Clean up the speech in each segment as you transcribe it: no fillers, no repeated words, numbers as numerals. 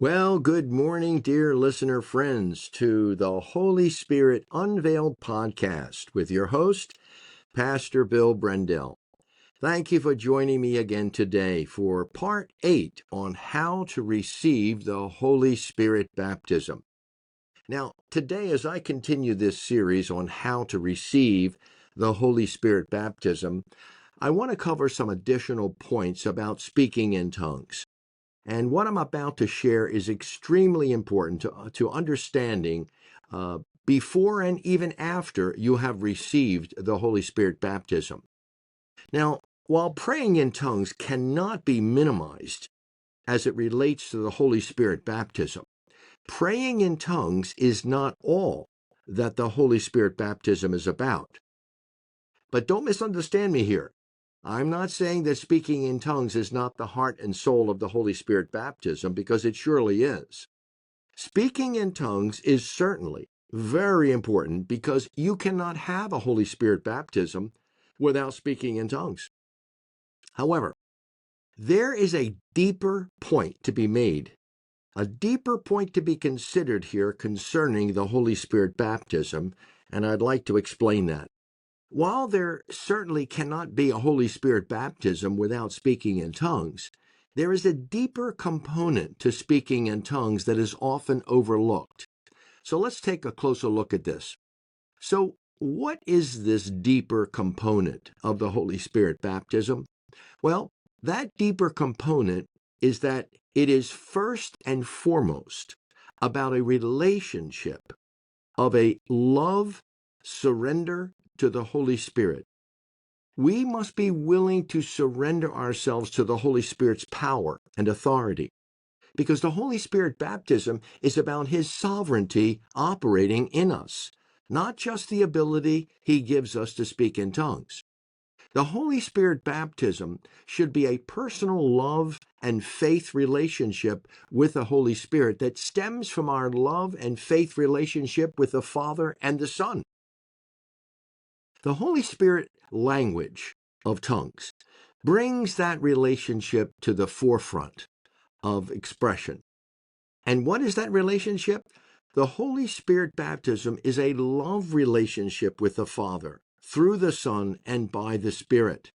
Well, good morning, dear listener friends, to the Holy Spirit Unveiled podcast with your host, Pastor Bill Brendel. Thank you for joining me again today for part 8 on how to receive the Holy Spirit baptism. Now, today, as I continue this series on how to receive the Holy Spirit baptism, I want to cover some additional points about speaking in tongues. And what I'm about to share is extremely important to understanding before and even after you have received the Holy Spirit baptism. Now, while praying in tongues cannot be minimized as it relates to the Holy Spirit baptism, praying in tongues is not all that the Holy Spirit baptism is about. But don't misunderstand me here. I'm not saying that speaking in tongues is not the heart and soul of the Holy Spirit baptism, because it surely is. Speaking in tongues is certainly very important because you cannot have a Holy Spirit baptism without speaking in tongues. However, there is a deeper point to be made, a deeper point to be considered here concerning the Holy Spirit baptism, and I'd like to explain that. While there certainly cannot be a Holy Spirit baptism without speaking in tongues, there is a deeper component to speaking in tongues that is often overlooked. So let's take a closer look at this. So, what is this deeper component of the Holy Spirit baptism? Well, that deeper component is that it is first and foremost about a relationship of a love surrender to the Holy Spirit. We must be willing to surrender ourselves to the Holy Spirit's power and authority, because the Holy Spirit baptism is about His sovereignty operating in us, not just the ability He gives us to speak in tongues. The Holy Spirit baptism should be a personal love and faith relationship with the Holy Spirit that stems from our love and faith relationship with the Father and the Son. The Holy Spirit language of tongues brings that relationship to the forefront of expression. And what is that relationship? The Holy Spirit baptism is a love relationship with the Father through the Son and by the Spirit.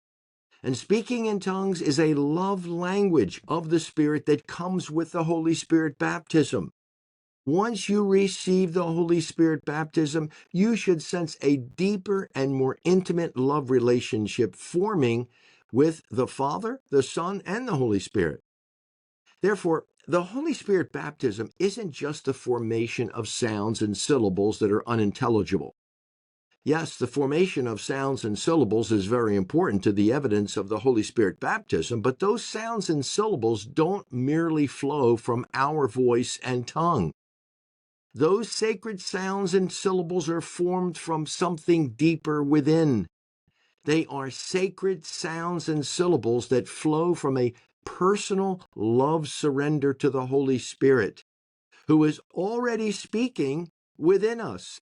And speaking in tongues is a love language of the Spirit that comes with the Holy Spirit baptism. Once you receive the Holy Spirit baptism, you should sense a deeper and more intimate love relationship forming with the Father, the Son, and the Holy Spirit. Therefore, the Holy Spirit baptism isn't just the formation of sounds and syllables that are unintelligible. Yes, the formation of sounds and syllables is very important to the evidence of the Holy Spirit baptism, but those sounds and syllables don't merely flow from our voice and tongue. Those sacred sounds and syllables are formed from something deeper within. They are sacred sounds and syllables that flow from a personal love surrender to the Holy Spirit, who is already speaking within us.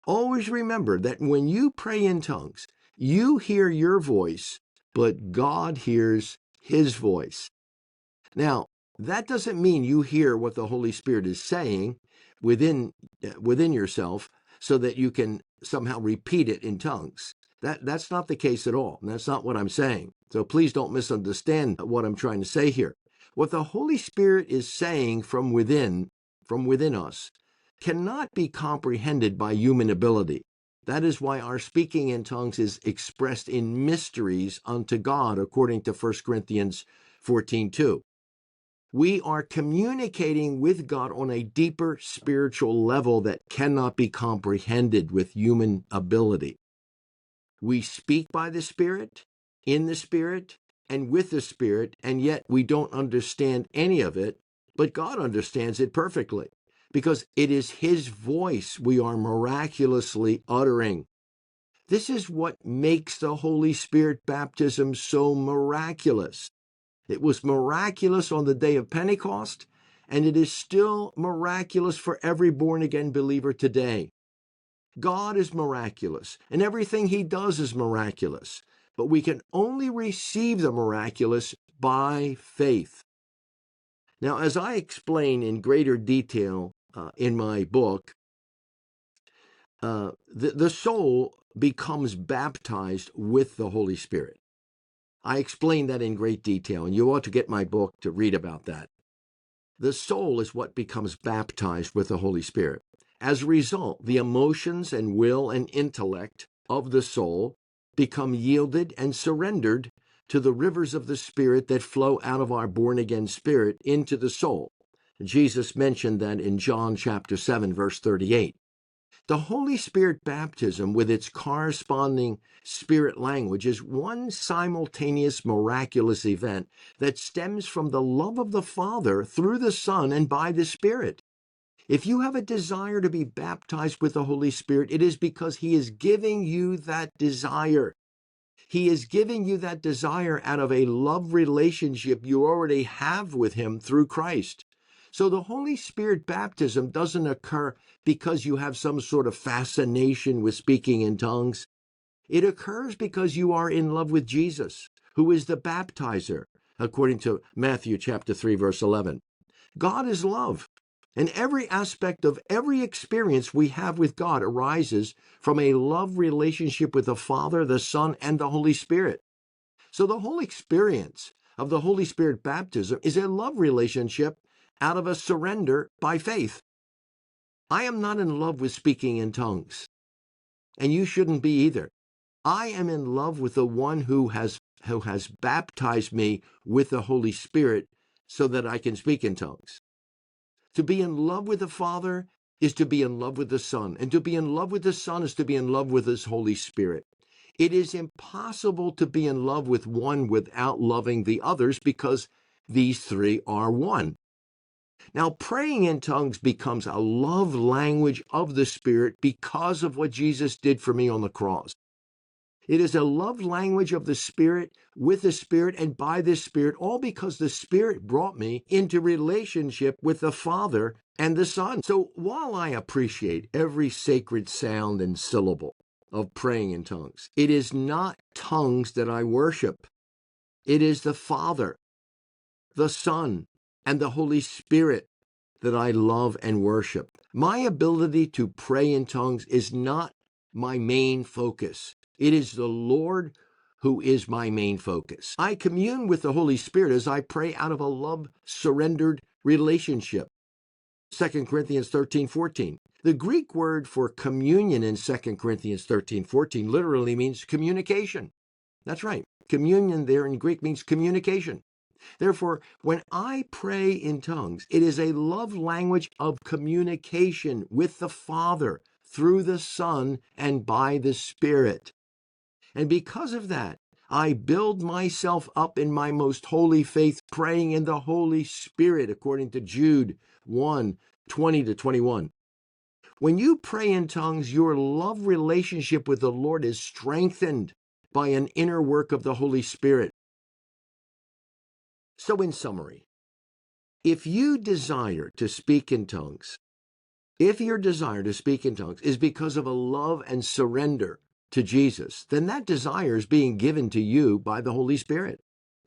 Always remember that when you pray in tongues, you hear your voice, but God hears His voice. Now, that doesn't mean you hear what the Holy Spirit is saying within yourself so that you can somehow repeat it in tongues. That's not the case at all. And that's not what I'm saying. So please don't misunderstand what I'm trying to say here. What the Holy Spirit is saying from within us, cannot be comprehended by human ability. That is why our speaking in tongues is expressed in mysteries unto God, according to 1 Corinthians 14:2. We are communicating with God on a deeper spiritual level that cannot be comprehended with human ability. We speak by the Spirit, in the Spirit, and with the Spirit, and yet we don't understand any of it, but God understands it perfectly, because it is His voice we are miraculously uttering. This is what makes the Holy Spirit baptism so miraculous. It was miraculous on the day of Pentecost, and it is still miraculous for every born-again believer today. God is miraculous, and everything He does is miraculous, but we can only receive the miraculous by faith. Now, as I explain in greater detail in my book, the soul becomes baptized with the Holy Spirit. I explain that in great detail, and you ought to get my book to read about that. The soul is what becomes baptized with the Holy Spirit. As a result, the emotions and will and intellect of the soul become yielded and surrendered to the rivers of the Spirit that flow out of our born-again spirit into the soul. Jesus mentioned that in John chapter 7, verse 38. The Holy Spirit baptism, with its corresponding Spirit language, is one simultaneous miraculous event that stems from the love of the Father through the Son and by the Spirit. If you have a desire to be baptized with the Holy Spirit, it is because He is giving you that desire. He is giving you that desire out of a love relationship you already have with Him through Christ. So the Holy Spirit baptism doesn't occur because you have some sort of fascination with speaking in tongues. It occurs because you are in love with Jesus, who is the baptizer, according to Matthew chapter 3, verse 11. God is love, and every aspect of every experience we have with God arises from a love relationship with the Father, the Son, and the Holy Spirit. So the whole experience of the Holy Spirit baptism is a love relationship out of a surrender by faith. I am not in love with speaking in tongues, and you shouldn't be either. I am in love with the one who has baptized me with the Holy Spirit so that I can speak in tongues. To be in love with the Father is to be in love with the Son, and to be in love with the Son is to be in love with His Holy Spirit. It is impossible to be in love with one without loving the others because these three are one. Now, praying in tongues becomes a love language of the Spirit because of what Jesus did for me on the cross. It is a love language of the Spirit, with the Spirit, and by the Spirit, all because the Spirit brought me into relationship with the Father and the Son. So while I appreciate every sacred sound and syllable of praying in tongues, it is not tongues that I worship. It is the Father, the Son, and the Holy Spirit that I love and worship. My ability to pray in tongues is not my main focus. It is the Lord who is my main focus. I commune with the Holy Spirit as I pray out of a love-surrendered relationship. 2 Corinthians 13:14. The Greek word for communion in 2 Corinthians 13:14 literally means communication. That's right. Communion there in Greek means communication. Therefore, when I pray in tongues, it is a love language of communication with the Father through the Son and by the Spirit. And because of that, I build myself up in my most holy faith, praying in the Holy Spirit, according to Jude 1:20-21. When you pray in tongues, your love relationship with the Lord is strengthened by an inner work of the Holy Spirit. So in summary, if you desire to speak in tongues, if your desire to speak in tongues is because of a love and surrender to Jesus, then that desire is being given to you by the Holy Spirit.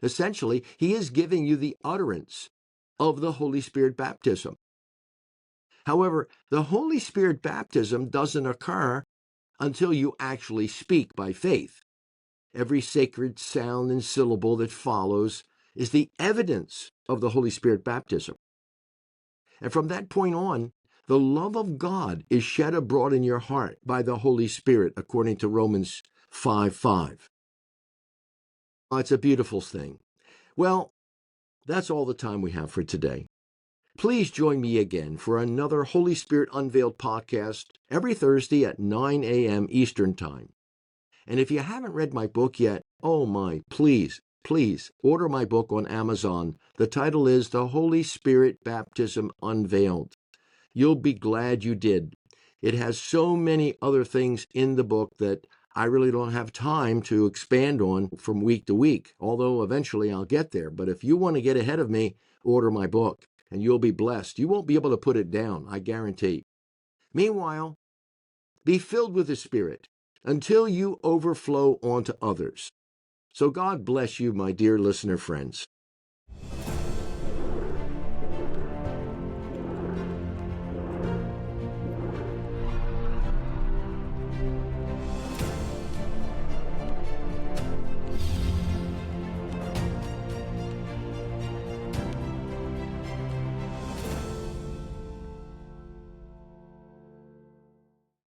Essentially, He is giving you the utterance of the Holy Spirit baptism. However, the Holy Spirit baptism doesn't occur until you actually speak by faith. Every sacred sound and syllable that follows is the evidence of the Holy Spirit baptism. And from that point on, the love of God is shed abroad in your heart by the Holy Spirit, according to Romans 5:5. It's a beautiful thing. Well, that's all the time we have for today. Please join me again for another Holy Spirit Unveiled podcast every Thursday at 9 a.m. Eastern Time. And if you haven't read my book yet, please order my book on Amazon. The title is The Holy Spirit Baptism Unveiled. You'll be glad you did. It has so many other things in the book that I really don't have time to expand on from week to week, although eventually I'll get there. But if you want to get ahead of me, order my book, and you'll be blessed. You won't be able to put it down, I guarantee. Meanwhile, be filled with the Spirit until you overflow onto others. So God bless you, my dear listener friends.